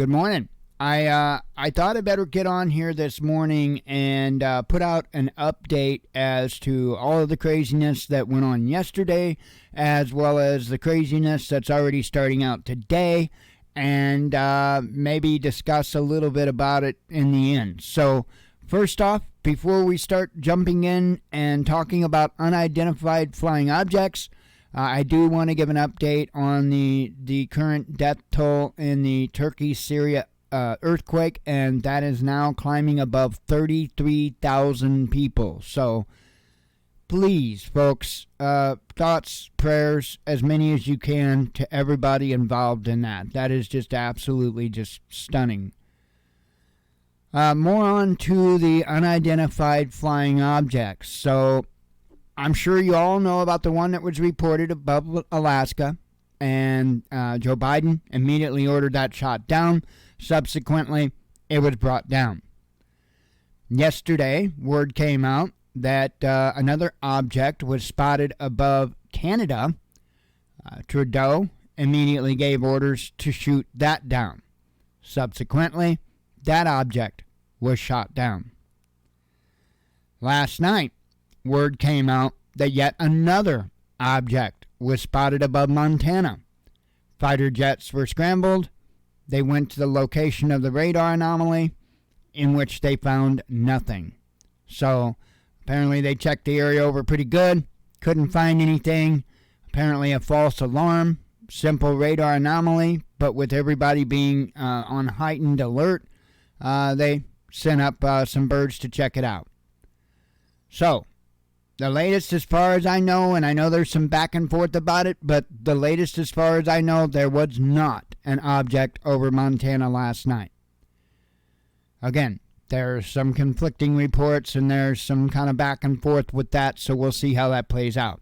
Good morning. I thought I'd better get on here this morning and put out an update as to all of the craziness that went on yesterday, as well as the craziness that's already starting out today, and maybe discuss a little bit about it in the end. So, first off, before we start jumping in and talking about unidentified flying objects, I do want to give an update on the current death toll in the Turkey-Syria earthquake, and that is now climbing above 33,000 people. So please, folks, thoughts, prayers, as many as you can to everybody involved in that. That is just absolutely just stunning. More on to the unidentified flying objects. So I'm sure you all know about the one that was reported above Alaska, and Joe Biden immediately ordered that shot down. Subsequently, it was brought down. Yesterday, word came out that another object was spotted above Canada. Trudeau immediately gave orders to shoot that down. Subsequently, that object was shot down. Last night, word came out that yet another object was spotted above Montana. Fighter jets were scrambled. They went to the location of the radar anomaly, in which they found nothing. So, apparently they checked the area over pretty good, couldn't find anything. Apparently a false alarm, simple radar anomaly, but with everybody being on heightened alert, they sent up some birds to check it out. So, the latest as far as I know, and I know there's some back and forth about it, but the latest as far as I know, there was not an object over Montana last night. Again, there's some conflicting reports and there's some kind of back and forth with that, so we'll see how that plays out.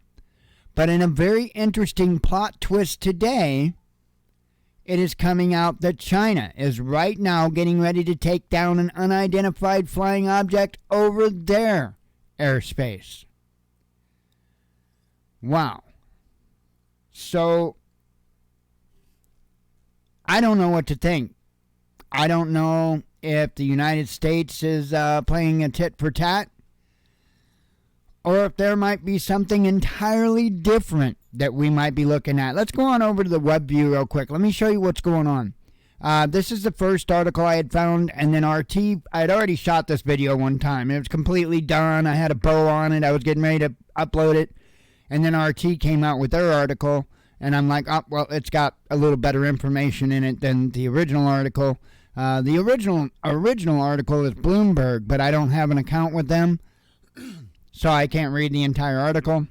But in a very interesting plot twist today, it is coming out that China is right now getting ready to take down an unidentified flying object over their airspace. Wow. So, I don't know what to think. I don't know if the United States is playing a tit for tat, or if there might be something entirely different that we might be looking at. Let's go on over to the web view real quick. Let me show you what's going on. This is the first article I had found, and then RT, I had already shot this video one time. It was completely done. I had a bow on it. I was getting ready to upload it. And then RT came out with their article, and I'm like, oh, well, it's got a little better information in it than the original article. The original article is Bloomberg, but I don't have an account with them, so I can't read the entire article.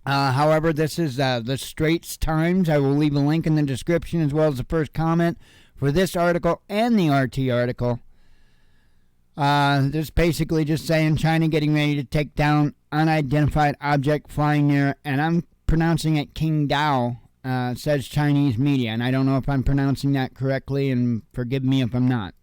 However, this is the Straits Times. I will leave a link in the description as well as the first comment for this article and the RT article. This basically just saying China getting ready to take down unidentified object flying near, and I'm pronouncing it Qingdao, says Chinese media, and I don't know if I'm pronouncing that correctly, and forgive me if I'm not.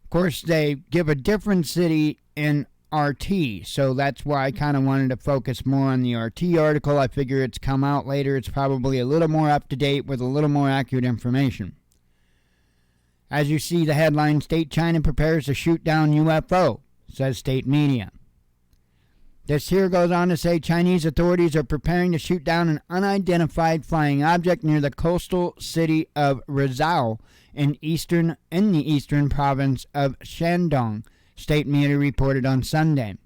Of course, they give a different city in RT, so that's why I kind of wanted to focus more on the RT article. I figure it's come out later. It's probably a little more up-to-date with a little more accurate information. As you see, the headline, State China prepares to shoot down UFO, says state media. This here goes on to say Chinese authorities are preparing to shoot down an unidentified flying object near the coastal city of Rizhao in the eastern province of Shandong, state media reported on Sunday.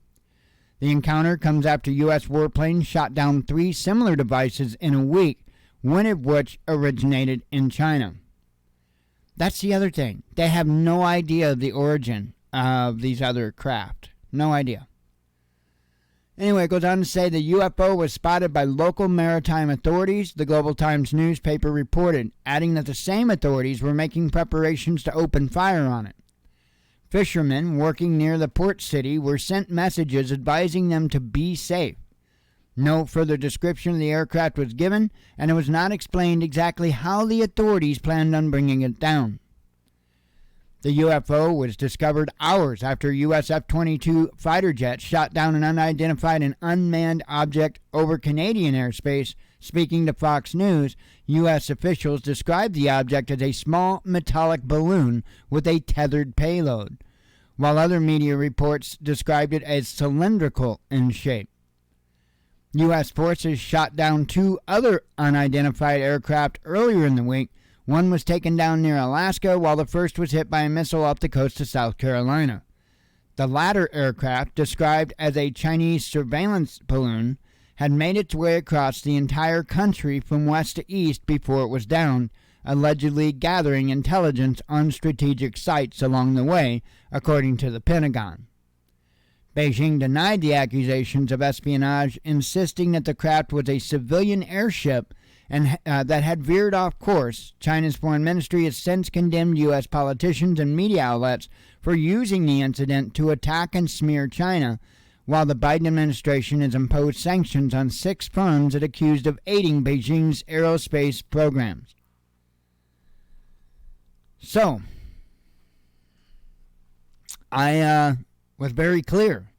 The encounter comes after U.S. warplanes shot down 3 similar devices in a week, one of which originated in China. That's the other thing. They have no idea of the origin of these other craft. No idea. Anyway, it goes on to say the UFO was spotted by local maritime authorities, the Global Times newspaper reported, adding that the same authorities were making preparations to open fire on it. Fishermen working near the port city were sent messages advising them to be safe. No further description of the aircraft was given, and it was not explained exactly how the authorities planned on bringing it down. The UFO was discovered hours after U.S. F-22 fighter jets shot down an unidentified and unmanned object over Canadian airspace, Speaking to Fox News, U.S. officials described the object as a small metallic balloon with a tethered payload, while other media reports described it as cylindrical in shape. U.S. forces shot down 2 other unidentified aircraft earlier in the week. One was taken down near Alaska, while the first was hit by a missile off the coast of South Carolina. The latter aircraft, described as a Chinese surveillance balloon, had made its way across the entire country from west to east before it was downed, allegedly gathering intelligence on strategic sites along the way, according to the Pentagon. Beijing denied the accusations of espionage, insisting that the craft was a civilian airship and that had veered off course. China's foreign ministry has since condemned U.S. politicians and media outlets for using the incident to attack and smear China, while the Biden administration has imposed sanctions on 6 firms it accused of aiding Beijing's aerospace programs. So, I was very clear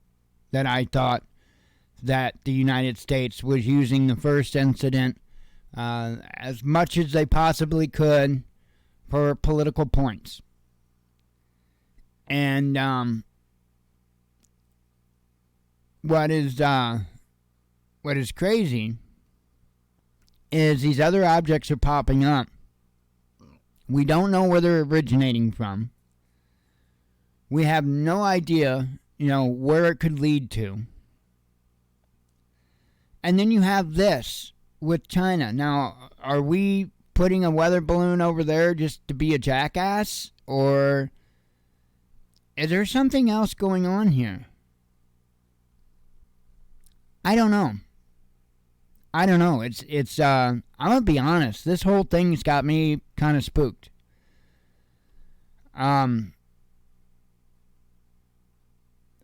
that I thought that the United States was using the first incident as much as they possibly could for political points. And what is crazy is these other objects are popping up. We don't know where they're originating from. We have no idea, where it could lead to. And then you have this with China. Now, are we putting a weather balloon over there just to be a jackass? Or is there something else going on here? I don't know. It's I'm gonna be honest. This whole thing's got me kind of spooked.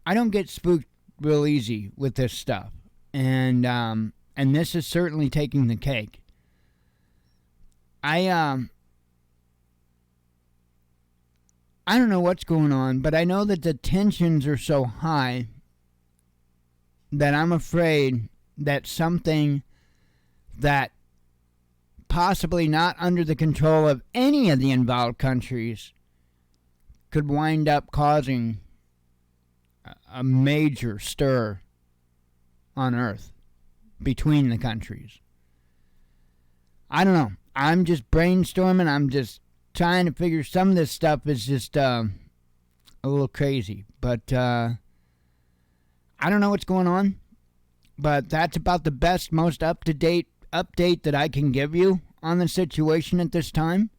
I don't get spooked real easy with this stuff, and this is certainly taking the cake. I don't know what's going on, but I know that the tensions are so high that I'm afraid that something that possibly not under the control of any of the involved countries could wind up causing a major stir on Earth between the countries. I don't know. I'm just brainstorming. I'm just trying to figure. Some of this stuff is just a little crazy. But I don't know what's going on. But that's about the best, most up-to-date update that I can give you on the situation at this time.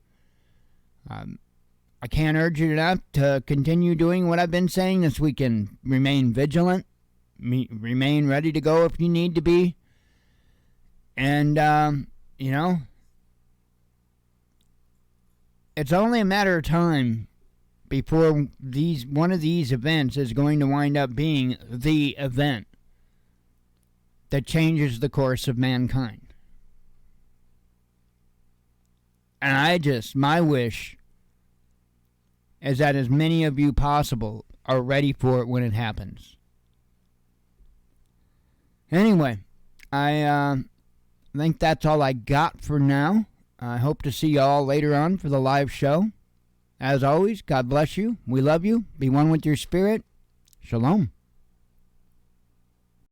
I can't urge you enough to continue doing what I've been saying this weekend. Remain vigilant. Remain ready to go if you need to be. And, it's only a matter of time before one of these events is going to wind up being the event that changes the course of mankind. And my wish is that as many of you possible are ready for it when it happens. Anyway, I think that's all I got for now. I hope to see you all later on for the live show. As always, God bless you. We love you. Be one with your spirit. Shalom.